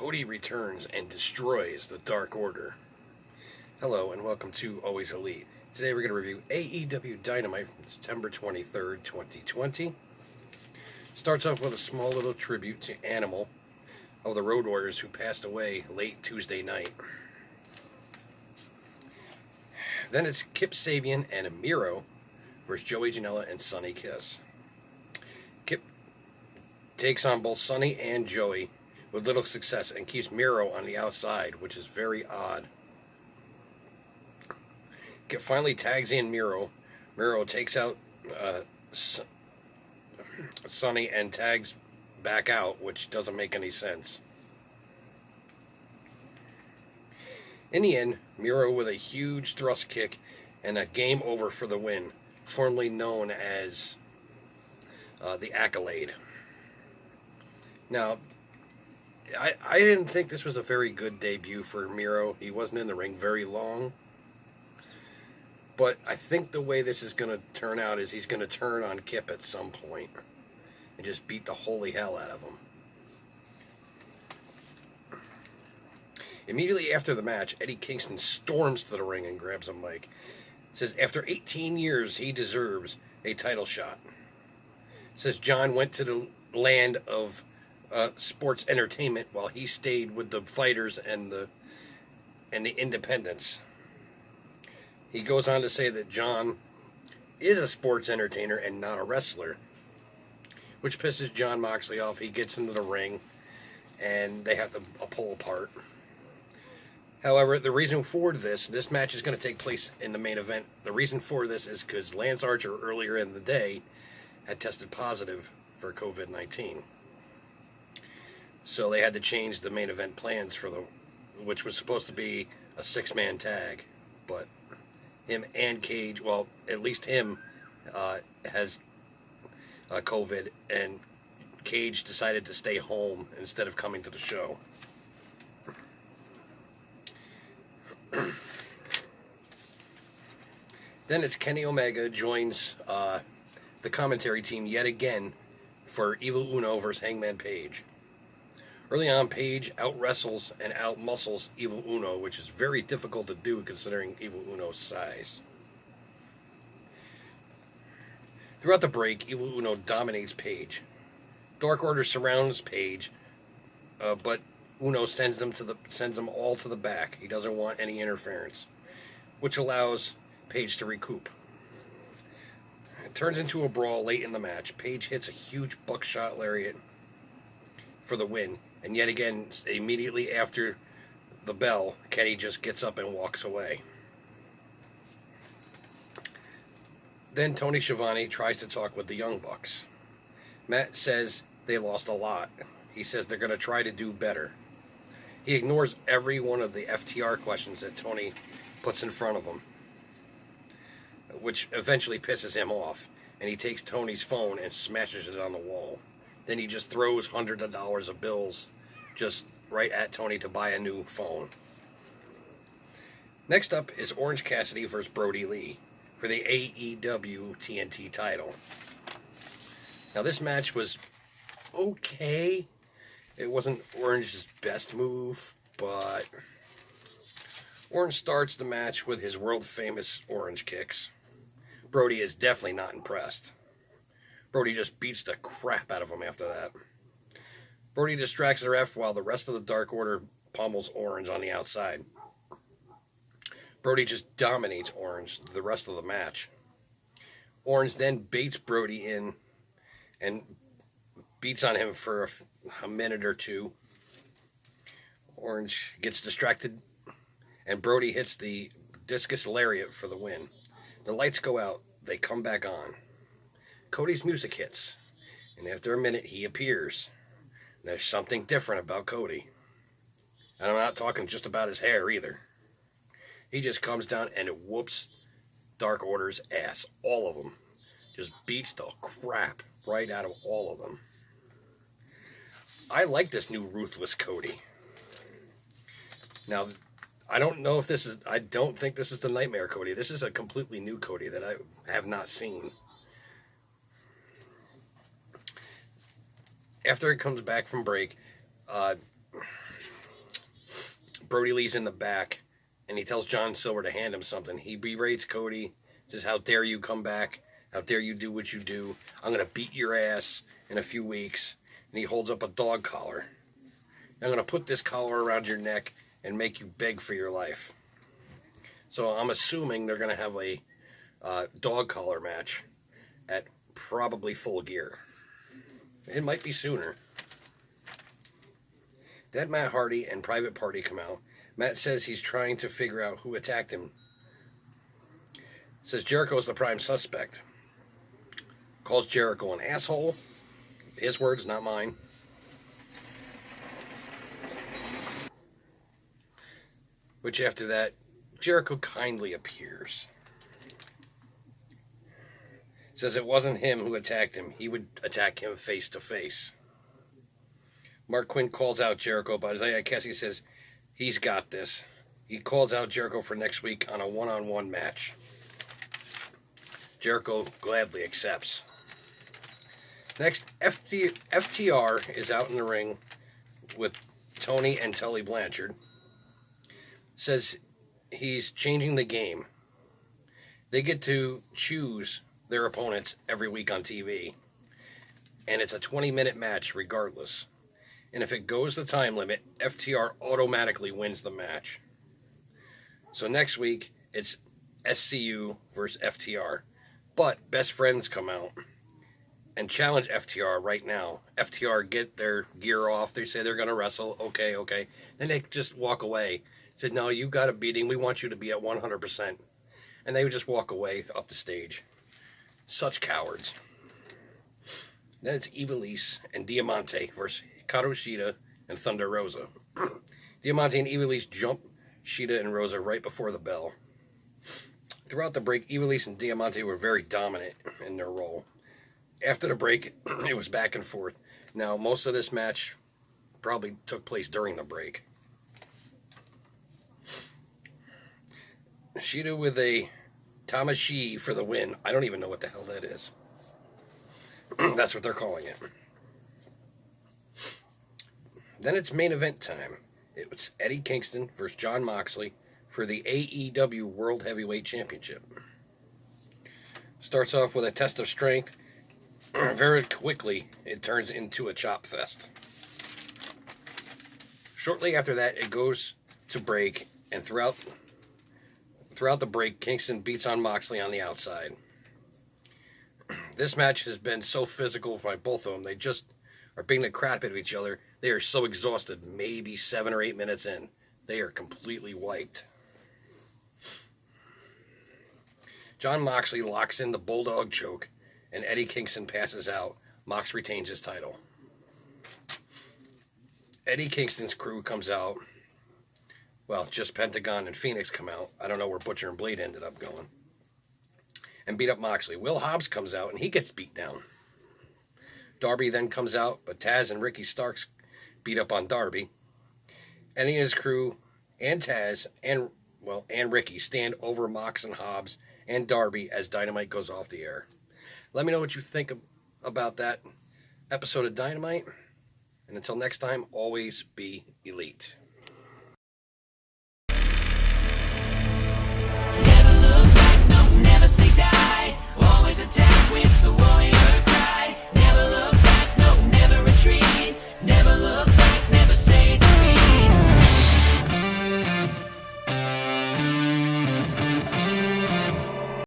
CODY returns and destroys the Dark Order. Hello and welcome to Always Elite. Today we're going to review AEW Dynamite from September 23rd, 2020. Starts off with a small little tribute to Animal of the Road Warriors who passed away late Tuesday night. Then it's Kip Sabian and Miro versus Joey Janela and Sonny Kiss. Kip takes on both Sonny and Joey with little success and keeps Miro on the outside, which is very odd. Kip finally tags in Miro. Miro takes out Sonny and tags back out, which doesn't make any sense. In the end, Miro with a huge thrust kick and a game over for the win, formerly known as the Accolade. Now, I didn't think this was a very good debut for Miro. He wasn't in the ring very long. But I think the way this is going to turn out is he's going to turn on Kip at some point and just beat the holy hell out of him. Immediately after the match, Eddie Kingston storms to the ring and grabs a mic. Says after 18 years, he deserves a title shot. Says John went to the land of sports entertainment while he stayed with the fighters and the independents. He goes on to say that John is a sports entertainer and not a wrestler, which pisses John Moxley off. He gets into the ring and they have to pull apart. However, the reason for this match is going to take place in the main event. The reason for this is because Lance Archer earlier in the day had tested positive for COVID-19. So they had to change the main event plans for which was supposed to be a 6-man tag. But him and Cage, well, at least him has COVID, and Cage decided to stay home instead of coming to the show. Then it's Kenny Omega joins the commentary team yet again for Evil Uno versus Hangman Page. Early on, Page out-wrestles and out-muscles Evil Uno, which is very difficult to do considering Evil Uno's size. Throughout the break, Evil Uno dominates Page. Dark Order surrounds Page, but Uno sends them all to the back. He doesn't want any interference, which allows Page to recoup. It turns into a brawl late in the match. Page hits a huge buckshot lariat for the win. And yet again, immediately after the bell, Kenny just gets up and walks away. Then Tony Schiavone tries to talk with the Young Bucks. Matt says they lost a lot. He says they're going to try to do better. He ignores every one of the FTR questions that Tony puts in front of him, which eventually pisses him off. And he takes Tony's phone and smashes it on the wall. Then he just throws hundreds of dollars of bills just right at Tony to buy a new phone. Next up is Orange Cassidy versus Brody Lee for the AEW TNT title. Now this match was okay. It wasn't Orange's best move, but Orange starts the match with his world-famous Orange kicks. Brody is definitely not impressed. Brody just beats the crap out of him after that. Brody distracts the ref while the rest of the Dark Order pummels Orange on the outside. Brody just dominates Orange the rest of the match. Orange then baits Brody in and beats on him for a minute or two. Orange gets distracted and Brody hits the discus lariat for the win. The lights go out. They come back on. Cody's music hits, and after a minute, he appears. There's something different about Cody. And I'm not talking just about his hair either. He just comes down and it whoops Dark Order's ass. All of them. Just beats the crap right out of all of them. I like this new Ruthless Cody. Now, I don't know if this is... I don't think this is the Nightmare Cody. This is a completely new Cody that I have not seen. after it comes back from break, Brody Lee's in the back, and he tells John Silver to hand him something. He berates Cody, says, "How dare you come back? How dare you do what you do? I'm going to beat your ass in a few weeks." And he holds up a dog collar. "I'm going to put this collar around your neck and make you beg for your life." So I'm assuming they're going to have a dog collar match at probably Full Gear. It might be sooner. Then Matt Hardy and Private Party come out. Matt says he's trying to figure out who attacked him. Says Jericho's the prime suspect. Calls Jericho an asshole. His words, not mine. Which after that, Jericho kindly appears. Says it wasn't him who attacked him. He would attack him face to face. Mark Quinn calls out Jericho, but Isaiah Cassie says he's got this. He calls out Jericho for next week on a one-on-one match. Jericho gladly accepts. Next, FTR is out in the ring with Tony and Tully Blanchard. Says he's changing the game. They get to choose their opponents every week on TV. And it's a 20-minute match regardless. And if it goes the time limit, FTR automatically wins the match. So next week, it's SCU versus FTR. But best friends come out and challenge FTR right now. FTR get their gear off. They say they're going to wrestle. Okay. Then they just walk away. Said, "No, you got a beating. We want you to be at 100%. And they would just walk away up the stage. Such cowards. Then it's Ivelisse and Diamante versus Hikaru Shida and Thunder Rosa. Diamante and Ivelisse jump Shida and Rosa right before the bell. Throughout the break, Ivelisse and Diamante were very dominant in their role. After the break, it was back and forth. Now, most of this match probably took place during the break. Shida with a Tamashi for the win. I don't even know what the hell that is. That's what they're calling it. Then it's main event time. It was Eddie Kingston versus Jon Moxley for the AEW World Heavyweight Championship. Starts off with a test of strength. Very quickly, it turns into a chop fest. Shortly after that, it goes to break, and throughout the break, Kingston beats on Moxley on the outside. This match has been so physical by both of them. They just are beating the crap out of each other. They are so exhausted, maybe 7 or 8 minutes in. They are completely wiped. Jon Moxley locks in the Bulldog choke, and Eddie Kingston passes out. Mox retains his title. Eddie Kingston's crew comes out. Well, just Pentagon and Phoenix come out. I don't know where Butcher and Blade ended up going. And beat up Moxley. Will Hobbs comes out, and he gets beat down. Darby then comes out, but Taz and Ricky Starks beat up on Darby. Eddie and his crew and Taz and Ricky stand over Mox and Hobbs and Darby as Dynamite goes off the air. Let me know what you think about that episode of Dynamite. And until next time, always be elite. Never look back, no, never say die. Always attack with the warrior.